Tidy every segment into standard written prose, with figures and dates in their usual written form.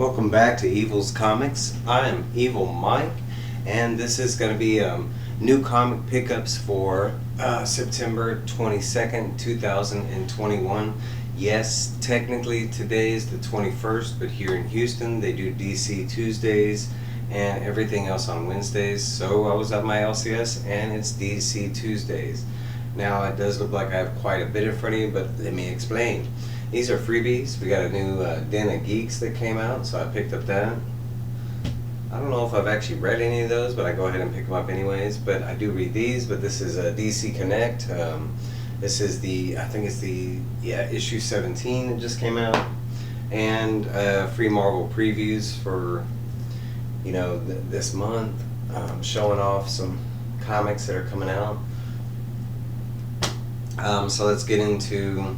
Welcome back to Evil's Comics. I'm Evil Mike, and this is going to be new comic pickups for September 22nd, 2021. Yes, technically today is the 21st, but here in Houston they do DC Tuesdays and everything else on Wednesdays. So I was at my LCS and it's DC Tuesdays. Now it does look like I have quite a bit in front of you, but let me explain. These are freebies. We got a new Den of Geeks that came out, so I picked up that. I don't know if I've actually read any of those, but I go ahead and pick them up anyways. But I do read these, but this is a DC Connect. This is I think it's the issue 17 that just came out. And free Marvel previews for, this month. Showing off some comics that are coming out. So let's get into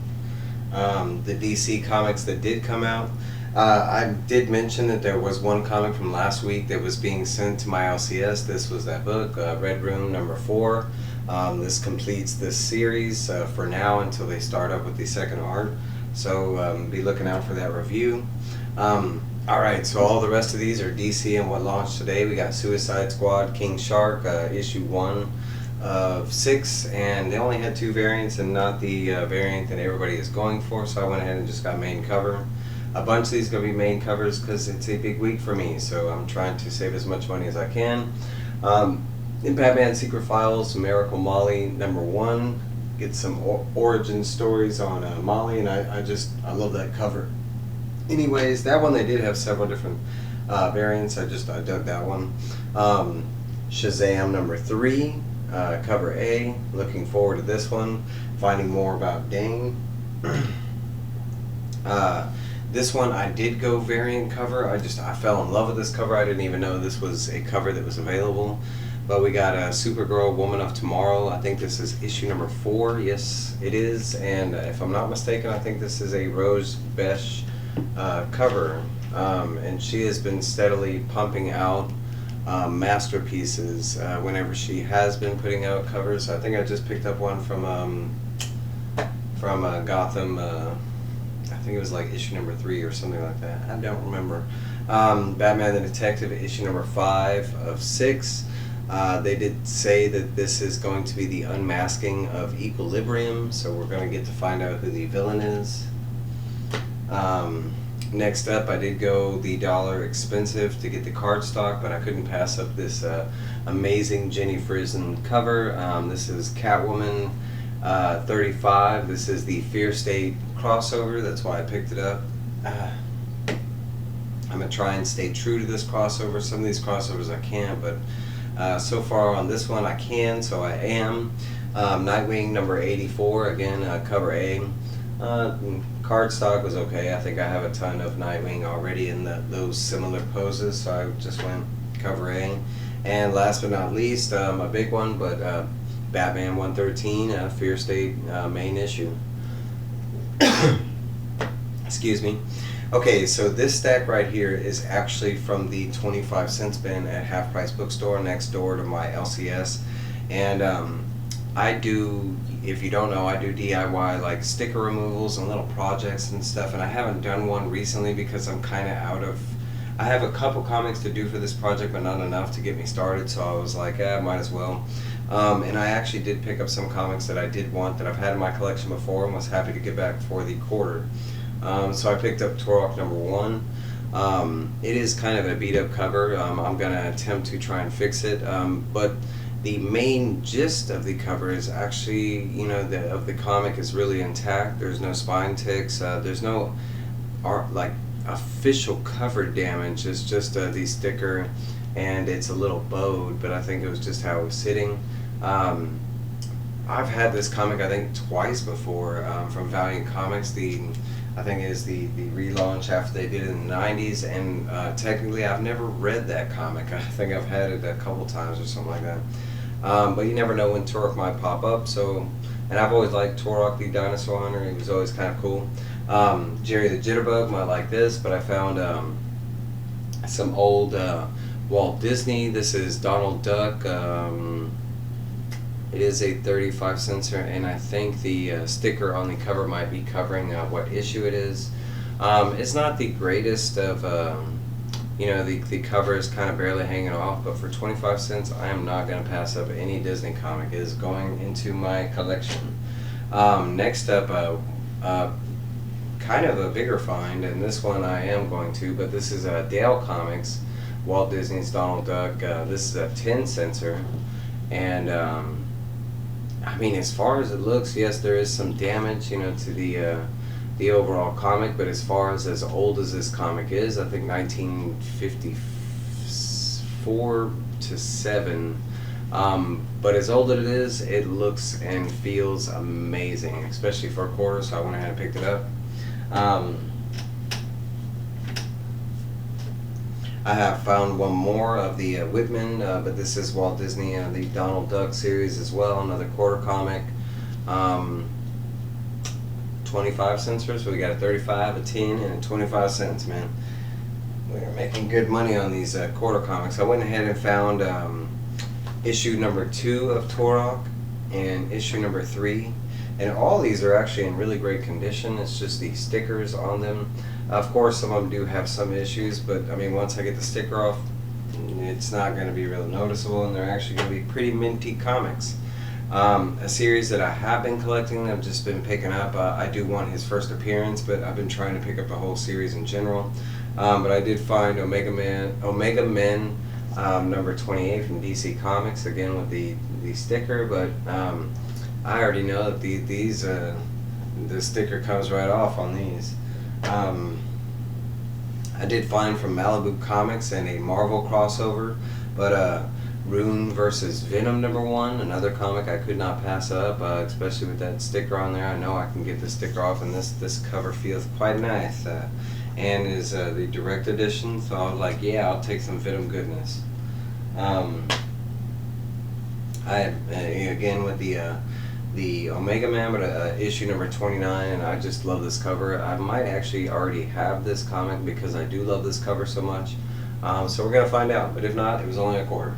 the DC comics that did come out. I did mention that there was one comic from last week that was being sent to my LCS. This was that book, Red Room number 4. This completes this series for now until they start up with the second art. So be looking out for that review. Alright, so all the rest of these are DC and what launched today. We got Suicide Squad, King Shark, issue 1 of 6, and they only had 2 variants and not the variant that everybody is going for, so I went ahead and just got main cover. A bunch of these are going to be main covers because it's a big week for me, so I'm trying to save as much money as I can. In Batman Secret Files, Miracle Molly number 1, get some origin stories on Molly, and I love that cover. Anyways, that one they did have several different variants. I dug that one. Shazam number 3. Cover A, looking forward to this one, finding more about Dane. This one I did go variant cover. I fell in love with this cover. I didn't even know this was a cover that was available. But we got a Supergirl Woman of Tomorrow. I think this is issue number 4. Yes, it is. And if I'm not mistaken, I think this is a Rose Besh cover. And she has been steadily pumping out masterpieces whenever she has been putting out covers. I think I just picked up one from Gotham. I think it was like issue number 3 or something like that. I don't remember. Batman the Detective, issue number 5 of 6. They did say that this is going to be the unmasking of Equilibrium, so we're going to get to find out who the villain is. Next up, I did go the dollar expensive to get the cardstock, but I couldn't pass up this amazing Jenny Frison cover. This is Catwoman 35. This is the Fear State crossover. That's why I picked it up. I'm going to try and stay true to this crossover. Some of these crossovers I can't, but so far on this one I can, so I am. Nightwing number 84, again, cover A. Cardstock was okay. I think I have a ton of Nightwing already in those similar poses, so I just went cover A. And last but not least, a big one, but Batman 113, Fear State main issue. Excuse me. Okay, so this stack right here is actually from the 25-cent bin at Half Price Bookstore next door to my LCS. And I do, if you don't know, I do DIY like sticker removals and little projects and stuff, and I haven't done one recently because I'm kind of out of, I have a couple comics to do for this project but not enough to get me started, so I was like, might as well. And I actually did pick up some comics that I did want that I've had in my collection before and was happy to get back for the quarter. So I picked up Turok number 1. It is kind of a beat up cover. I'm going to attempt to try and fix it, but the main gist of the cover is actually, the comic is really intact. There's no spine ticks. There's no official cover damage. It's just the sticker, and it's a little bowed, but I think it was just how it was sitting. I've had this comic I think twice before from Valiant Comics. I think it is the relaunch after they did it in the 90s, and technically I've never read that comic. I think I've had it a couple times or something like that. But you never know when Turok might pop up, and I've always liked Turok the Dinosaur Hunter. He was always kind of cool. Jerry the Jitterbug might like this, but I found some old Walt Disney. This is Donald Duck. It is a 35 cent, and I think the sticker on the cover might be covering what issue it is. It's not the greatest of, you know, the cover is kind of barely hanging off, but for 25 cents, I am not going to pass up any Disney comic. It is going into my collection. Next up, kind of a bigger find, and this one I am going to, but this is Dale Comics, Walt Disney's Donald Duck. This is a 10 censor, and I mean, as far as it looks, yes, there is some damage, you know, to the overall comic, but as far as old as this comic is, I think 1954 to 7. But as old as it is, it looks and feels amazing, especially for a quarter, so I went ahead and picked it up. I have found one more of the Whitman, but this is Walt Disney, the Donald Duck series as well, another quarter comic. 25 cents, so we got a 35, a 10, and a 25 cents, man. We're making good money on these quarter comics. I went ahead and found issue number 2 of Turok and issue number 3, and all these are actually in really great condition. It's just the stickers on them. Of course, some of them do have some issues, but I mean, once I get the sticker off, it's not going to be real noticeable, and they're actually going to be pretty minty comics. A series that I have been collecting, I've just been picking up. I do want his first appearance, but I've been trying to pick up the whole series in general. But I did find Omega Men number 28 from DC Comics, again with the sticker, but I already know that the sticker comes right off on these. I did find from Malibu Comics and a Marvel crossover, but Rune versus Venom number 1, another comic I could not pass up, especially with that sticker on there. I know I can get the sticker off, and this cover feels quite nice, and is the direct edition, so I was like, yeah, I'll take some Venom goodness. Again with the Omega Man, but issue number 29, and I just love this cover. I might actually already have this comic because I do love this cover so much, so we're gonna find out, but if not, it was only a quarter.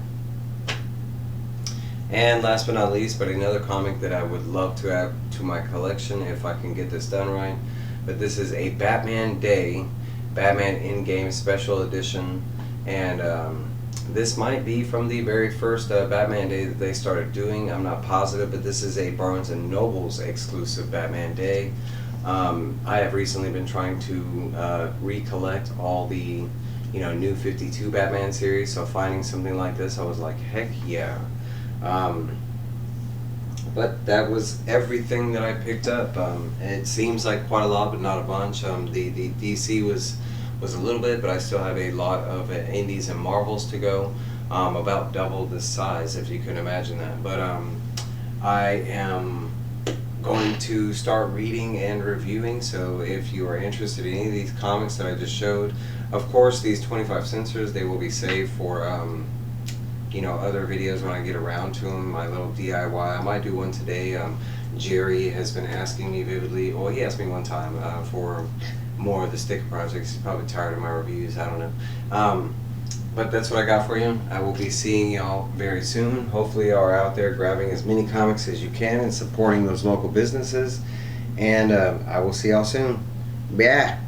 And last but not least, but another comic that I would love to add to my collection if I can get this done right, but this is a Batman Day, Batman in-game special edition, and this might be from the very first Batman Day that they started doing. I'm not positive, but this is a Barnes & Noble's exclusive Batman Day. I have recently been trying to recollect all the new 52 Batman series, so finding something like this, I was like, heck yeah. But that was everything that I picked up. It seems like quite a lot, but not a bunch. The DC was a little bit, but I still have a lot of indies and Marvels to go, about double this size, if you can imagine that. But I am going to start reading and reviewing, so if you are interested in any of these comics that I just showed, of course these 25 censors, they will be saved for other videos when I get around to them, my little DIY. I might do one today. Jerry has been asking me vividly, well, he asked me one time for more of the sticker projects. He's probably tired of my reviews, I don't know. But that's what I got for you. I will be seeing y'all very soon. Hopefully y'all are out there grabbing as many comics as you can and supporting those local businesses. And I will see y'all soon. Bye.